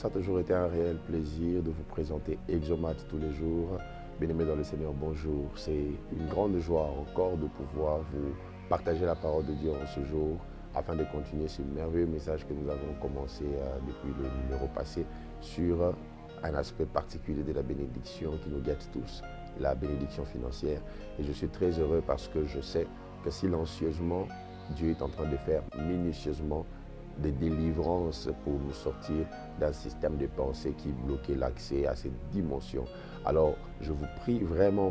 ça a toujours été un réel plaisir de vous présenter Exomat tous les jours. Bien-aimés dans le Seigneur, bonjour. C'est une grande joie encore de pouvoir vous partager la parole de Dieu en ce jour afin de continuer ce merveilleux message que nous avons commencé depuis le numéro passé sur un aspect particulier de la bénédiction qui nous guette tous, la bénédiction financière. Et je suis très heureux parce que je sais que silencieusement, Dieu est en train de faire minutieusement des délivrances pour nous sortir d'un système de pensée qui bloquait l'accès à cette dimension. Alors, je vous prie vraiment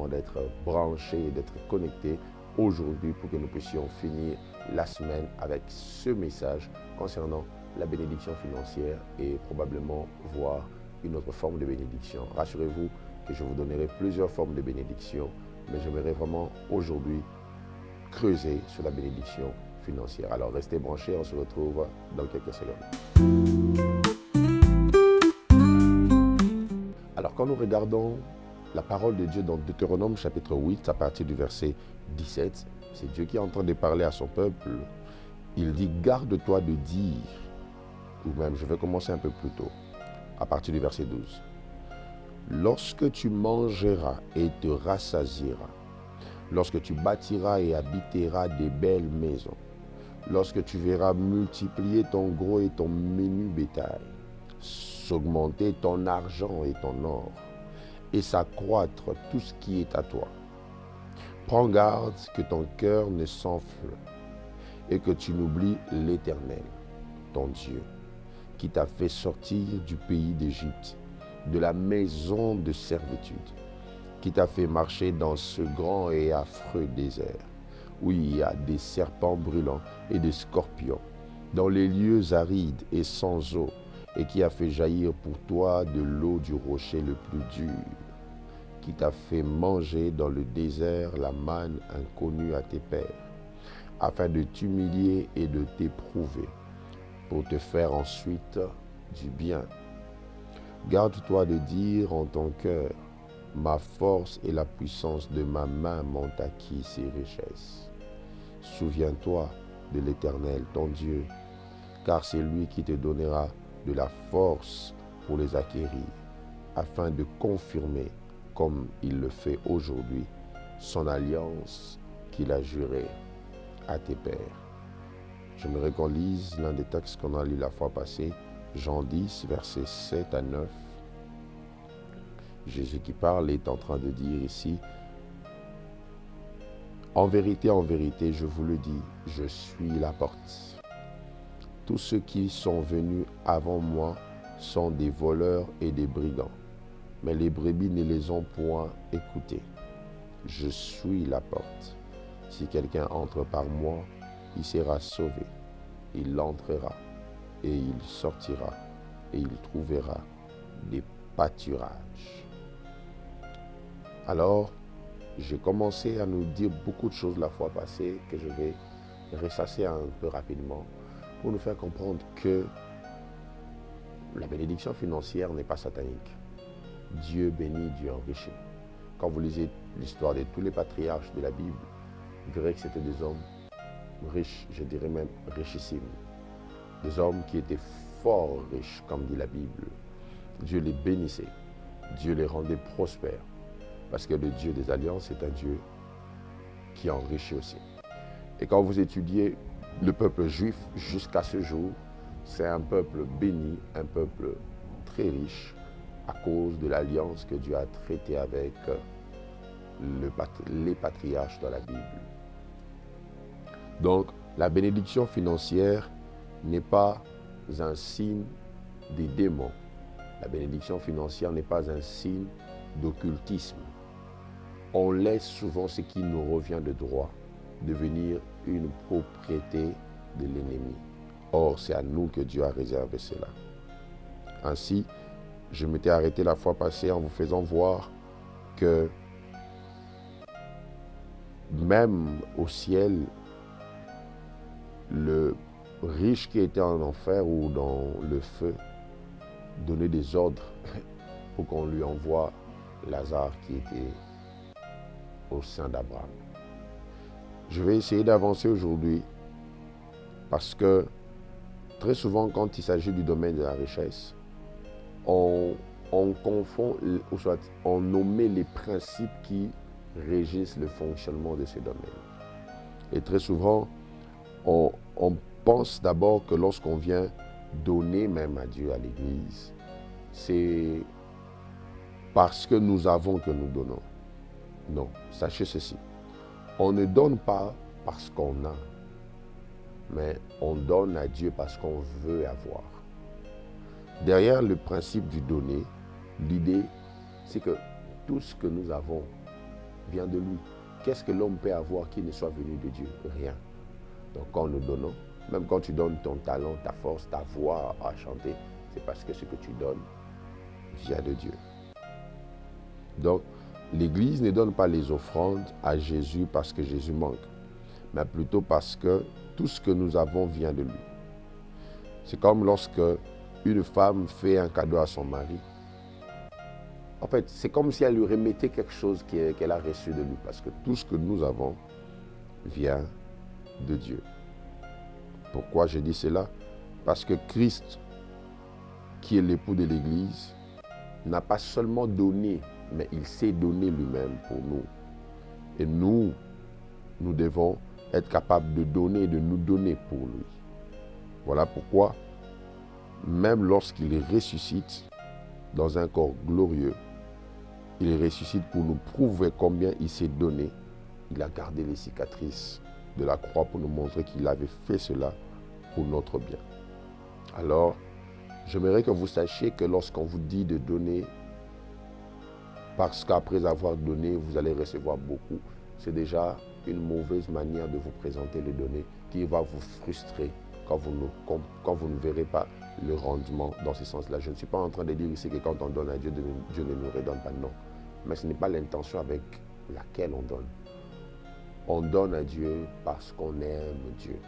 d'être branchés, d'être connectés aujourd'hui pour que nous puissions finir la semaine avec ce message concernant la bénédiction financière et probablement voir une autre forme de bénédiction. Rassurez-vous que je vous donnerai plusieurs formes de bénédiction, mais j'aimerais vraiment aujourd'hui creuser sur la bénédiction financière. Alors restez branchés, on se retrouve dans quelques secondes. Alors quand nous regardons la parole de Dieu dans Deutéronome chapitre 8 à partir du verset 17, c'est Dieu qui est en train de parler à son peuple. Il dit « Garde-toi de dire », ou même je vais commencer un peu plus tôt, à partir du verset 12. « Lorsque tu mangeras et te rassasieras, lorsque tu bâtiras et habiteras des belles maisons, lorsque tu verras multiplier ton gros et ton menu bétail, s'augmenter ton argent et ton or, et s'accroître tout ce qui est à toi. Prends garde que ton cœur ne s'enfle et que tu n'oublies l'Éternel, ton Dieu, qui t'a fait sortir du pays d'Égypte, de la maison de servitude, qui t'a fait marcher dans ce grand et affreux désert, où il y a des serpents brûlants et des scorpions, dans les lieux arides et sans eau, et qui a fait jaillir pour toi de l'eau du rocher le plus dur, qui t'a fait manger dans le désert la manne inconnue à tes pères, afin de t'humilier et de t'éprouver, pour te faire ensuite du bien. Garde-toi de dire en ton cœur, ma force et la puissance de ma main m'ont acquis ces richesses. Souviens-toi de l'Éternel, ton Dieu, car c'est lui qui te donnera de la force pour les acquérir, afin de confirmer, comme il le fait aujourd'hui, son alliance qu'il a jurée à tes pères. J'aimerais qu'on lise l'un des textes qu'on a lu la fois passée, Jean 10, versets 7 à 9. Jésus qui parle est en train de dire ici, en vérité, je vous le dis, je suis la porte. Tous ceux qui sont venus avant moi sont des voleurs et des brigands, mais les brebis ne les ont point écoutés. Je suis la porte. Si quelqu'un entre par moi, il sera sauvé. Il entrera et il sortira et il trouvera des pâturages. Alors, j'ai commencé à nous dire beaucoup de choses la fois passée que je vais ressasser un peu rapidement pour nous faire comprendre que la bénédiction financière n'est pas satanique. Dieu bénit, Dieu enrichit. Quand vous lisez l'histoire de tous les patriarches de la Bible, vous verrez que c'était des hommes riches, je dirais même richissimes. Des hommes qui étaient fort riches, comme dit la Bible. Dieu les bénissait, Dieu les rendait prospères. Parce que le Dieu des alliances est un Dieu qui enrichit aussi. Et quand vous étudiez le peuple juif jusqu'à ce jour, c'est un peuple béni, un peuple très riche à cause de l'alliance que Dieu a traitée avec les patriarches dans la Bible. Donc, la bénédiction financière n'est pas un signe des démons. La bénédiction financière n'est pas un signe d'occultisme. On laisse souvent ce qui nous revient de droit devenir une propriété de l'ennemi. Or, c'est à nous que Dieu a réservé cela. Ainsi, je m'étais arrêté la fois passée en vous faisant voir que même au ciel, le riche qui était en enfer ou dans le feu donnait des ordres pour qu'on lui envoie Lazare qui était au sein d'Abraham. Je vais essayer d'avancer aujourd'hui parce que très souvent quand il s'agit du domaine de la richesse, on, on confond, ou soit on nommait les principes qui régissent le fonctionnement de ce domaine. Et très souvent, on pense d'abord que lorsqu'on vient donner même à Dieu, à l'Église, c'est parce que nous avons que nous donnons. Non, sachez ceci. On ne donne pas parce qu'on a, mais on donne à Dieu parce qu'on veut avoir. Derrière le principe du donner, l'idée, c'est que tout ce que nous avons vient de lui. Qu'est-ce que l'homme peut avoir qui ne soit venu de Dieu? Rien. Donc quand nous donnons, même quand tu donnes ton talent, ta force, ta voix à chanter, c'est parce que ce que tu donnes vient de Dieu. Donc, l'Église ne donne pas les offrandes à Jésus parce que Jésus manque, mais plutôt parce que tout ce que nous avons vient de lui. C'est comme lorsque une femme fait un cadeau à son mari. En fait, c'est comme si elle lui remettait quelque chose qu'elle a reçu de lui, parce que tout ce que nous avons vient de Dieu. Pourquoi je dis cela? Parce que Christ, qui est l'époux de l'Église, n'a pas seulement donné, mais il s'est donné lui-même pour nous. Et nous devons être capables de donner et de nous donner pour lui. Voilà pourquoi, même lorsqu'il ressuscite dans un corps glorieux, il ressuscite pour nous prouver combien il s'est donné. Il a gardé les cicatrices de la croix pour nous montrer qu'il avait fait cela pour notre bien. Alors, j'aimerais que vous sachiez que lorsqu'on vous dit de donner, parce qu'après avoir donné, vous allez recevoir beaucoup, c'est déjà une mauvaise manière de vous présenter les données qui va vous frustrer quand vous ne verrez pas le rendement dans ce sens-là. Je ne suis pas en train de dire ici que quand on donne à Dieu, Dieu ne nous redonne pas, non. Mais ce n'est pas l'intention avec laquelle on donne. On donne à Dieu parce qu'on aime Dieu.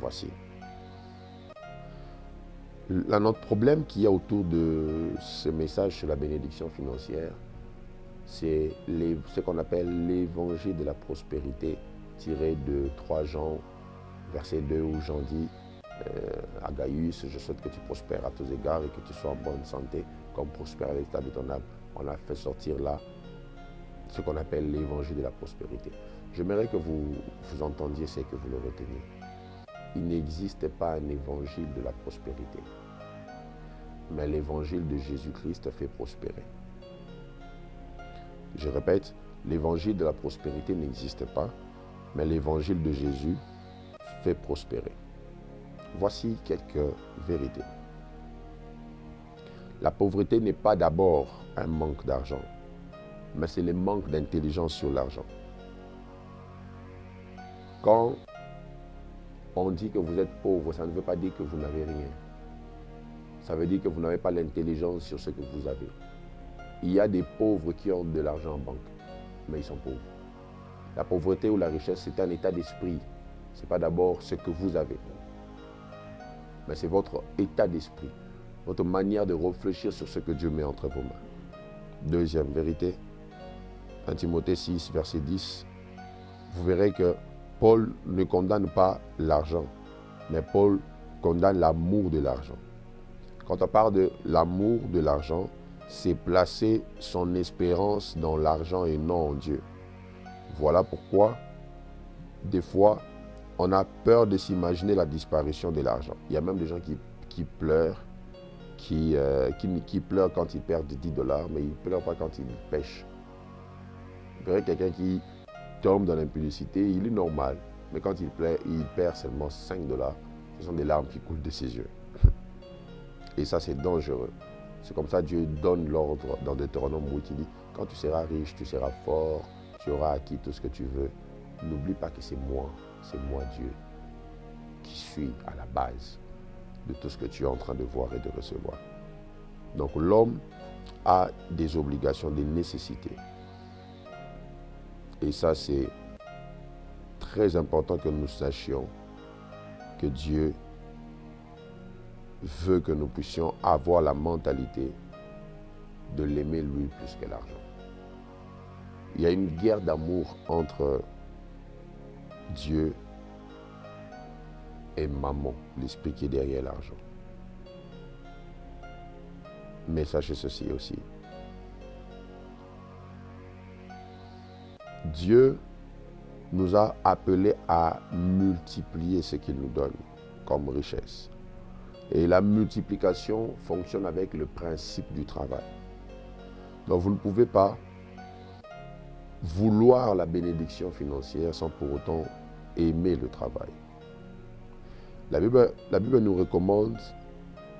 Voici. Notre problème qu'il y a autour de ce message sur la bénédiction financière, c'est ce qu'on appelle l'évangile de la prospérité, tiré de 3 Jean, verset 2, où Jean dit à Gaius, je souhaite que tu prospères à tous égards et que tu sois en bonne santé, comme prospère l'état de ton âme. On a fait sortir là ce qu'on appelle l'évangile de la prospérité. J'aimerais que vous entendiez ce que vous le reteniez. Il n'existe pas un évangile de la prospérité, mais l'évangile de Jésus-Christ fait prospérer. Je répète, l'évangile de la prospérité n'existe pas, mais l'évangile de Jésus fait prospérer. Voici quelques vérités. La pauvreté n'est pas d'abord un manque d'argent, mais c'est le manque d'intelligence sur l'argent. Quand on dit que vous êtes pauvre, ça ne veut pas dire que vous n'avez rien. Ça veut dire que vous n'avez pas l'intelligence sur ce que vous avez. Il y a des pauvres qui ont de l'argent en banque, mais ils sont pauvres. La pauvreté ou la richesse, c'est un état d'esprit. Ce n'est pas d'abord ce que vous avez, mais c'est votre état d'esprit, votre manière de réfléchir sur ce que Dieu met entre vos mains. Deuxième vérité, 1 Timothée 6, verset 10, vous verrez que Paul ne condamne pas l'argent, mais Paul condamne l'amour de l'argent. Quand on parle de l'amour de l'argent, c'est placer son espérance dans l'argent et non en Dieu. Voilà pourquoi, des fois, on a peur de s'imaginer la disparition de l'argent. Il y a même des gens qui pleurent, qui pleurent quand ils perdent 10 $, mais ils ne pleurent pas quand ils pêchent. Vous verrez quelqu'un qui tombe dans l'impudicité, il est normal. Mais quand il perd seulement 5 $, ce sont des larmes qui coulent de ses yeux. Et ça, c'est dangereux. C'est comme ça que Dieu donne l'ordre dans Deutéronome où il dit, quand tu seras riche, tu seras fort, tu auras acquis tout ce que tu veux. N'oublie pas que c'est moi Dieu, qui suis à la base de tout ce que tu es en train de voir et de recevoir. Donc l'homme a des obligations, des nécessités. Et ça, c'est très important que nous sachions que Dieu veut que nous puissions avoir la mentalité de l'aimer lui plus que l'argent. Il y a une guerre d'amour entre Dieu et Mammon, l'esprit qui est derrière l'argent. Mais sachez ceci aussi. Dieu nous a appelés à multiplier ce qu'il nous donne comme richesse. Et la multiplication fonctionne avec le principe du travail. Donc vous ne pouvez pas vouloir la bénédiction financière sans pour autant aimer le travail. La Bible nous recommande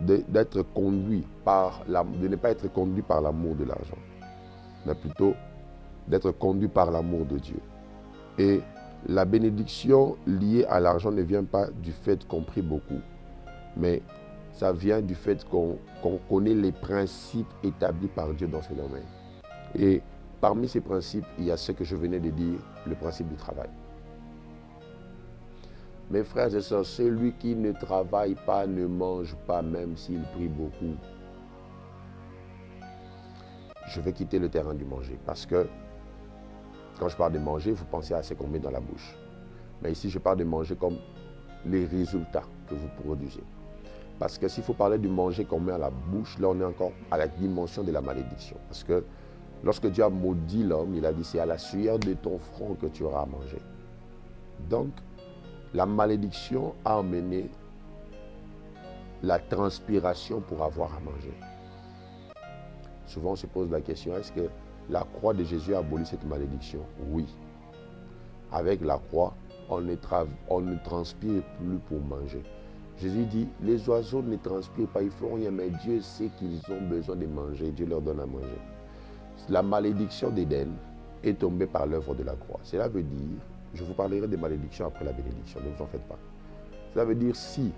d'être conduit de ne pas être conduit par l'amour de l'argent, mais plutôt d'être conduit par l'amour de Dieu. Et la bénédiction liée à l'argent ne vient pas du fait qu'on prie beaucoup, mais ça vient du fait qu'on connaît les principes établis par Dieu dans ce domaine. Et parmi ces principes, il y a ce que je venais de dire, le principe du travail. Mes frères et sœurs, celui qui ne travaille pas ne mange pas, même s'il prie beaucoup. Je vais quitter le terrain du manger parce que quand je parle de manger, vous pensez à ce qu'on met dans la bouche. Mais ici, je parle de manger comme les résultats que vous produisez. Parce que s'il faut parler du manger qu'on met à la bouche, là, on est encore à la dimension de la malédiction. Parce que lorsque Dieu a maudit l'homme, il a dit, c'est à la sueur de ton front que tu auras à manger. Donc, la malédiction a emmené la transpiration pour avoir à manger. Souvent, on se pose la question, est-ce que la croix de Jésus a aboli cette malédiction? Oui. Avec la croix, on ne transpire plus pour manger. Jésus dit, les oiseaux ne transpirent pas, ils font rien, mais Dieu sait qu'ils ont besoin de manger. Dieu leur donne à manger. La malédiction d'Éden est tombée par l'œuvre de la croix. Cela veut dire, je vous parlerai des malédictions après la bénédiction, ne vous en faites pas. Cela veut dire si,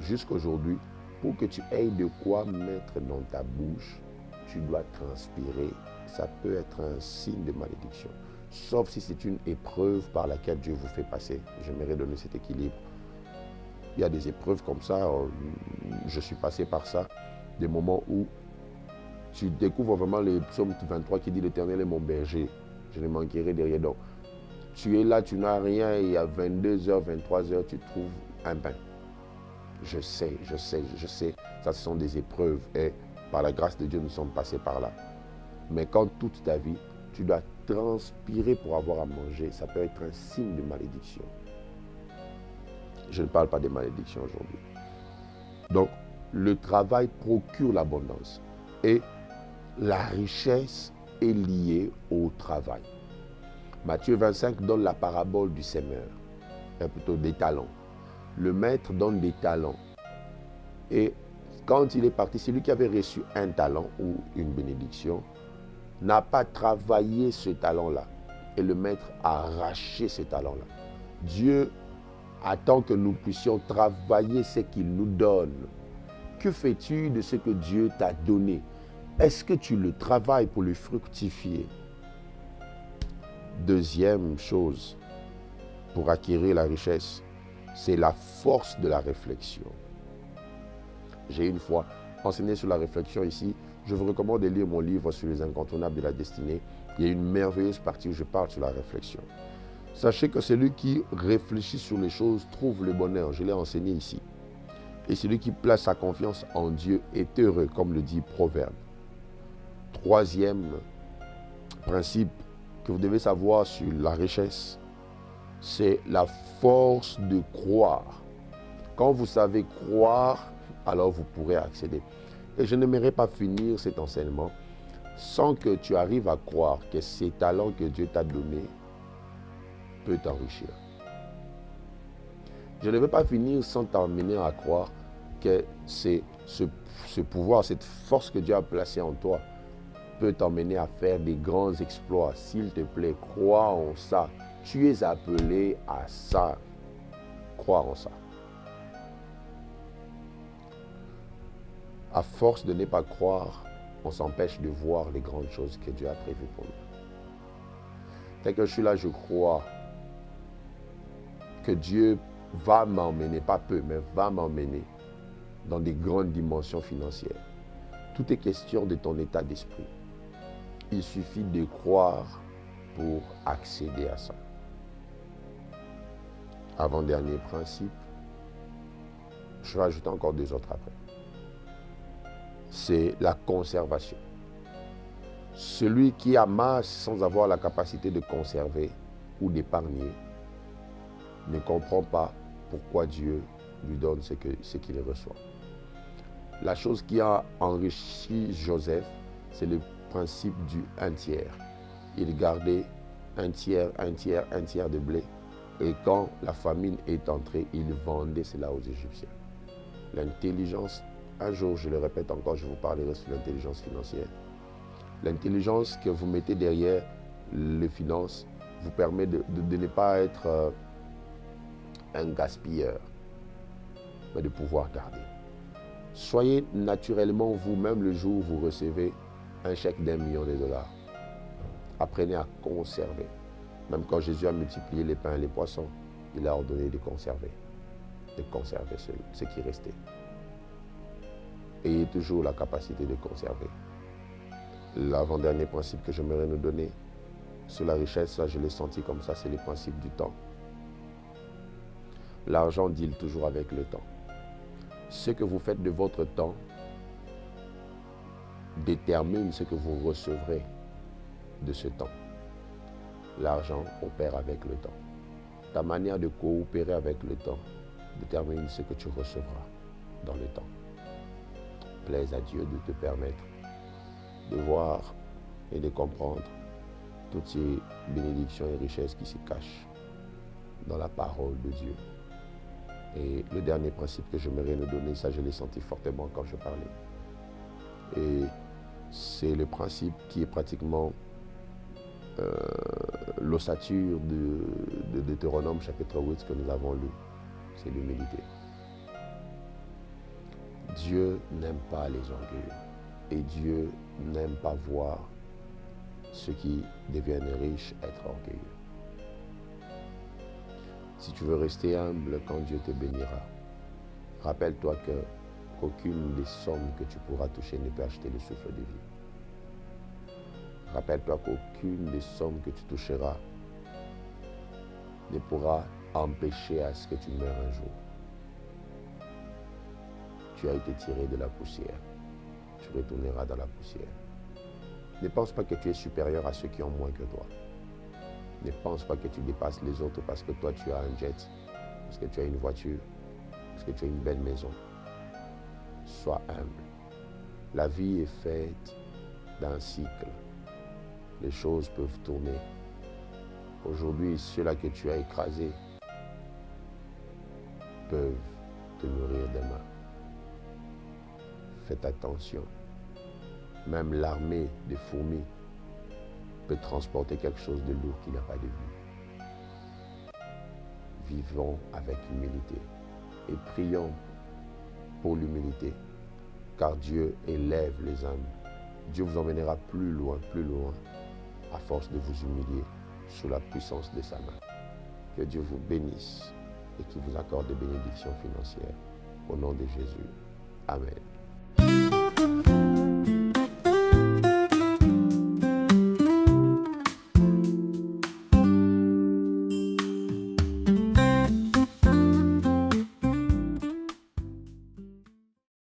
jusqu'aujourd'hui, pour que tu aies de quoi mettre dans ta bouche, tu dois transpirer, ça peut être un signe de malédiction. Sauf si c'est une épreuve par laquelle Dieu vous fait passer. J'aimerais donner cet équilibre. Il y a des épreuves comme ça, je suis passé par ça, des moments où tu découvres vraiment le psaume 23 qui dit « L'Éternel est mon berger, je ne manquerai de rien. » Donc, tu es là, tu n'as rien, et à 22h, 23h, tu trouves un pain. Je sais, ça ce sont des épreuves et par la grâce de Dieu, nous sommes passés par là. Mais quand toute ta vie, tu dois transpirer pour avoir à manger, ça peut être un signe de malédiction. Je ne parle pas de malédiction aujourd'hui. Donc, le travail procure l'abondance et la richesse est liée au travail. Matthieu 25 donne la parabole du semeur, plutôt des talents. Le maître donne des talents. Et quand il est parti, celui qui avait reçu un talent ou une bénédiction n'a pas travaillé ce talent-là. Et le maître a arraché ce talent-là. Dieu attend que nous puissions travailler ce qu'il nous donne. Que fais-tu de ce que Dieu t'a donné? Est-ce que tu le travailles pour le fructifier? Deuxième chose, pour acquérir la richesse, c'est la force de la réflexion. J'ai une fois enseigné sur la réflexion ici. Je vous recommande de lire mon livre sur les incontournables de la destinée. Il y a une merveilleuse partie où je parle sur la réflexion. Sachez que celui qui réfléchit sur les choses trouve le bonheur. Je l'ai enseigné ici. Et celui qui place sa confiance en Dieu est heureux, comme le dit Proverbe. Troisième principe que vous devez savoir sur la richesse, c'est la force de croire. Quand vous savez croire, alors vous pourrez accéder. Et je n'aimerais pas finir cet enseignement sans que tu arrives à croire que ces talents que Dieu t'a donnés peuvent t'enrichir. Je ne veux pas finir sans t'emmener à croire que ce pouvoir, cette force que Dieu a placée en toi peut t'emmener à faire des grands exploits. S'il te plaît, crois en ça. Tu es appelé à ça. Crois en ça. À force de ne pas croire, on s'empêche de voir les grandes choses que Dieu a prévues pour nous. Dès que je suis là, je crois que Dieu va m'emmener, pas peu, mais va m'emmener dans des grandes dimensions financières. Tout est question de ton état d'esprit. Il suffit de croire pour accéder à ça. Avant-dernier principe, je vais ajouter encore deux autres après. c'est la conservation. Celui qui amasse sans avoir la capacité de conserver ou d'épargner ne comprend pas pourquoi Dieu lui donne ce qu'il reçoit. La chose qui a enrichi Joseph, c'est le principe du 1/3. Il gardait un tiers de blé. Et quand la famine est entrée, il vendait cela aux Égyptiens. L'intelligence, un jour, je le répète encore, je vous parlerai sur l'intelligence financière. L'intelligence que vous mettez derrière les finances vous permet de ne pas être un gaspilleur, mais de pouvoir garder. Soyez naturellement vous-même le jour où vous recevez un chèque d'1 million de dollars. Apprenez à conserver. Même quand Jésus a multiplié les pains et les poissons, il a ordonné de conserver ce qui restait. Ayez toujours la capacité de conserver. L'avant-dernier principe que j'aimerais nous donner sur la richesse, ça je l'ai senti comme ça, c'est le principe du temps. L'argent deal toujours avec le temps. Ce que vous faites de votre temps détermine ce que vous recevrez de ce temps. L'argent opère avec le temps. Ta manière de coopérer avec le temps détermine ce que tu recevras dans le temps. Plaise à Dieu de te permettre de voir et de comprendre toutes ces bénédictions et richesses qui se cachent dans la parole de Dieu. Et le dernier principe que j'aimerais nous donner, ça je l'ai senti fortement quand je parlais. Et c'est le principe qui est pratiquement l'ossature de Deutéronome chapitre 8 que nous avons lu. C'est l'humilité. Dieu n'aime pas les orgueilleux. Et Dieu n'aime pas voir ceux qui deviennent riches être orgueilleux. Si tu veux rester humble quand Dieu te bénira, rappelle-toi qu'aucune des sommes que tu pourras toucher ne peut acheter le souffle de vie. Rappelle-toi qu'aucune des sommes que tu toucheras ne pourra empêcher à ce que tu meurs un jour. Tu as été tiré de la poussière. Tu retourneras dans la poussière. Ne pense pas que tu es supérieur à ceux qui ont moins que toi. Ne pense pas que tu dépasses les autres parce que toi tu as un jet, parce que tu as une voiture, parce que tu as une belle maison. Sois humble. La vie est faite d'un cycle. Les choses peuvent tourner. Aujourd'hui, ceux-là que tu as écrasés peuvent te nourrir demain. Faites attention. Même l'armée des fourmis peut transporter quelque chose de lourd qui n'a pas de vie. Vivons avec humilité et prions pour l'humilité, car Dieu élève les âmes. Dieu vous emmènera plus loin, à force de vous humilier sous la puissance de sa main. Que Dieu vous bénisse et qu'il vous accorde des bénédictions financières. Au nom de Jésus. Amen.